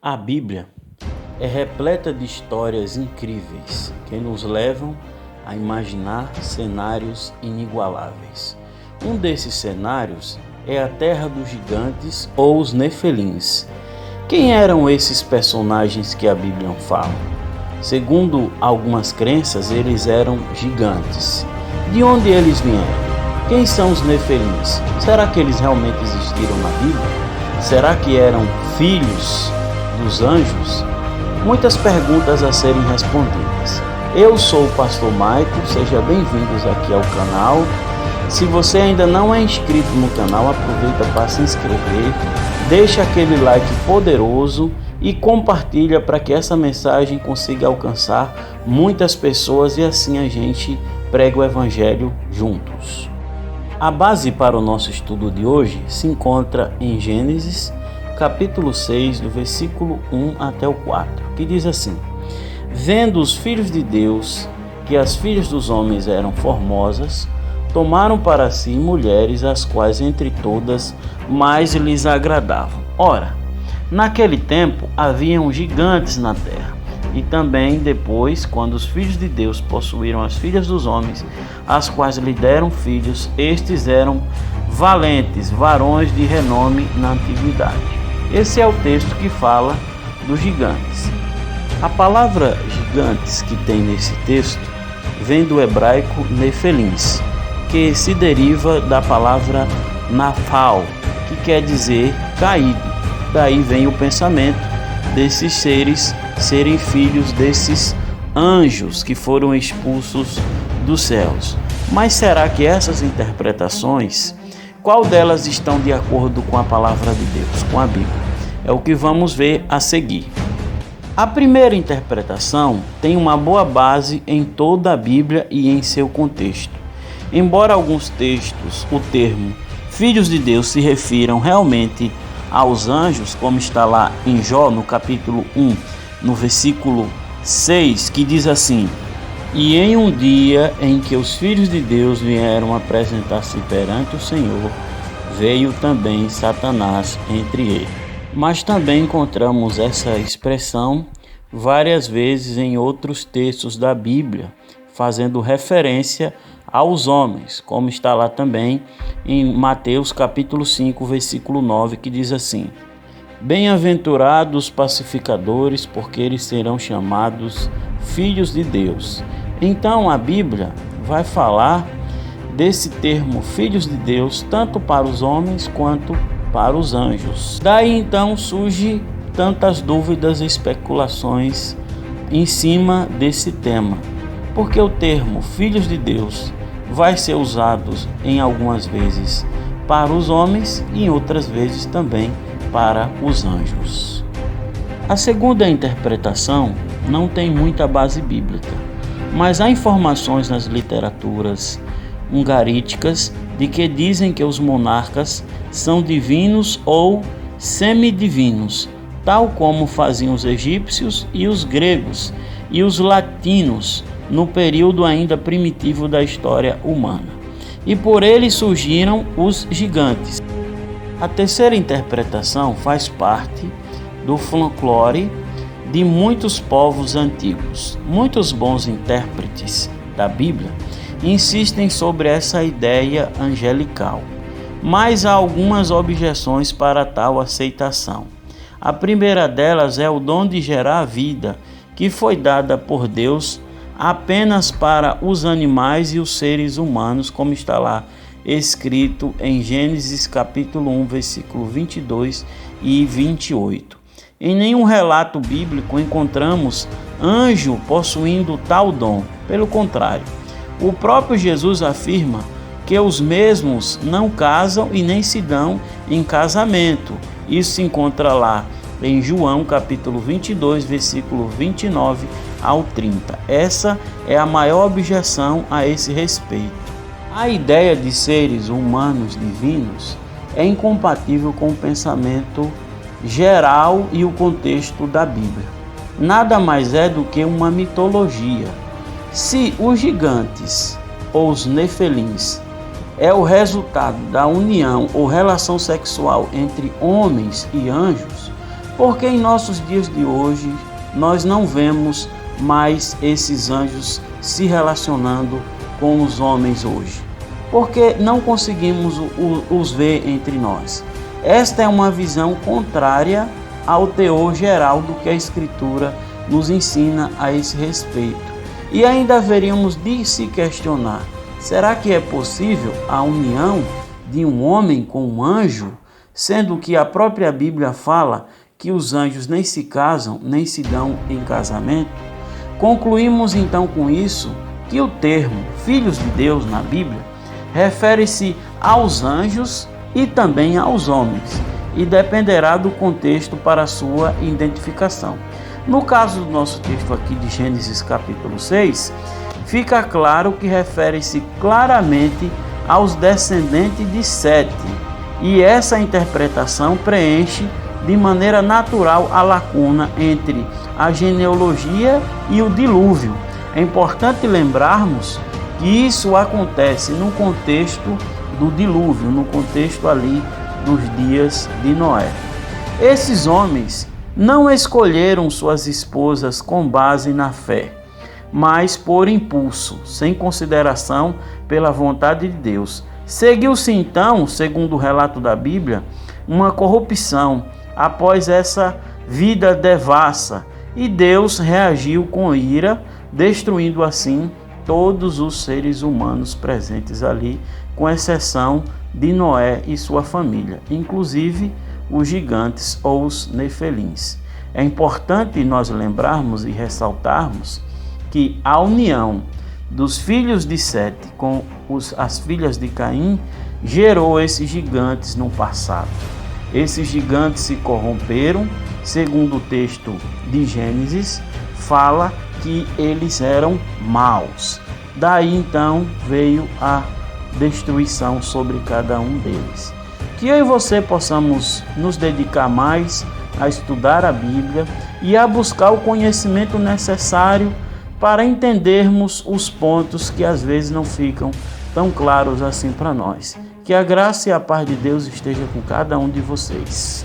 A Bíblia é repleta de histórias incríveis que nos levam a imaginar cenários inigualáveis. Um desses cenários é a Terra dos Gigantes ou os Nefelins. Quem eram esses personagens que a Bíblia fala? Segundo algumas crenças, eles eram gigantes. De onde eles vieram? Quem são os Nefelins? Será que eles realmente existiram na Bíblia? Será que eram filhos dos anjos? Muitas perguntas a serem respondidas. Eu sou o pastor Michael, sejam bem-vindos aqui ao canal. Se você ainda não é inscrito no canal, aproveita para se inscrever, deixa aquele like poderoso e compartilha para que essa mensagem consiga alcançar muitas pessoas e assim a gente prega o evangelho juntos. A base para o nosso estudo de hoje se encontra em Gênesis, capítulo 6, do versículo 1 até o 4, que diz assim: Vendo os filhos de Deus que as filhas dos homens eram formosas, tomaram para si mulheres, as quais entre todas mais lhes agradavam. Ora, naquele tempo haviam gigantes na terra. E também depois, quando os filhos de Deus possuíram as filhas dos homens, as quais lhe deram filhos, estes eram valentes, varões de renome na antiguidade. Esse é o texto que fala dos gigantes. A palavra gigantes que tem nesse texto vem do hebraico nefelins, que se deriva da palavra nafal, que quer dizer caído. Daí vem o pensamento desses seres serem filhos desses anjos que foram expulsos dos céus. Mas será que essas interpretações, qual delas estão de acordo com a palavra de Deus, com a Bíblia? É o que vamos ver a seguir. A primeira interpretação tem uma boa base em toda a Bíblia e em seu contexto. Embora alguns textos o termo filhos de Deus se refiram realmente aos anjos, como está lá em Jó, no capítulo 1, no versículo 6, que diz assim: E em um dia em que os filhos de Deus vieram apresentar-se perante o Senhor, veio também Satanás entre eles. Mas também encontramos essa expressão várias vezes em outros textos da Bíblia, fazendo referência aos homens, como está lá também em Mateus capítulo 5, versículo 9, que diz assim: Bem-aventurados os pacificadores, porque eles serão chamados filhos de Deus. Então a Bíblia vai falar desse termo filhos de Deus tanto para os homens quanto para os anjos. Daí então surge tantas dúvidas e especulações em cima desse tema, porque o termo filhos de Deus vai ser usado em algumas vezes para os homens e em outras vezes também para os anjos. A segunda interpretação não tem muita base bíblica, mas há informações nas literaturas ungaríticas de que dizem que os monarcas são divinos ou semidivinos, tal como faziam os egípcios e os gregos e os latinos no período ainda primitivo da história humana. E por ele surgiram os gigantes. A terceira interpretação faz parte do folclore de muitos povos antigos. Muitos bons intérpretes da Bíblia insistem sobre essa ideia angelical, mas há algumas objeções para tal aceitação. A primeira delas é o dom de gerar vida, que foi dada por Deus apenas para os animais e os seres humanos, como está lá escrito em Gênesis capítulo 1, versículo 22 e 28. Em nenhum relato bíblico encontramos anjo possuindo tal dom. Pelo contrário, o próprio Jesus afirma que os mesmos não casam e nem se dão em casamento. Isso se encontra lá em João capítulo 22, versículo 29 ao 30. Essa é a maior objeção a esse respeito. A ideia de seres humanos divinos é incompatível com o pensamento geral e o contexto da Bíblia. Nada mais é do que uma mitologia. Se os gigantes ou os nefelins é o resultado da união ou relação sexual entre homens e anjos, Porque em nossos dias de hoje nós não vemos mais esses anjos se relacionando com os homens hoje? Porque não conseguimos os ver entre nós. Esta é uma visão contrária ao teor geral do que a Escritura nos ensina a esse respeito. E ainda haveríamos de se questionar: será que é possível a união de um homem com um anjo, sendo que a própria Bíblia fala que os anjos nem se casam, nem se dão em casamento? Concluímos então com isso que o termo filhos de Deus na Bíblia refere-se aos anjos e também aos homens, e dependerá do contexto para sua identificação. No caso do nosso texto aqui de Gênesis capítulo 6, fica claro que refere-se claramente aos descendentes de Sete, e essa interpretação preenche de maneira natural a lacuna entre a genealogia e o dilúvio. É importante lembrarmos que isso acontece no contexto do dilúvio, no contexto ali dos dias de Noé. Esses homens não escolheram suas esposas com base na fé, mas por impulso, sem consideração pela vontade de Deus. Seguiu-se então, segundo o relato da Bíblia, uma corrupção após essa vida devassa, e Deus reagiu com ira, destruindo assim todos os seres humanos presentes ali, com exceção de Noé e sua família, inclusive os gigantes ou os nefelins. É importante nós lembrarmos e ressaltarmos que a união dos filhos de Sete com as filhas de Caim gerou esses gigantes no passado. Esses gigantes se corromperam, segundo o texto de Gênesis, fala que eles eram maus. Daí então veio a destruição sobre cada um deles. Que eu e você possamos nos dedicar mais a estudar a Bíblia e a buscar o conhecimento necessário para entendermos os pontos que às vezes não ficam tão claros assim para nós. Que a graça e a paz de Deus esteja com cada um de vocês.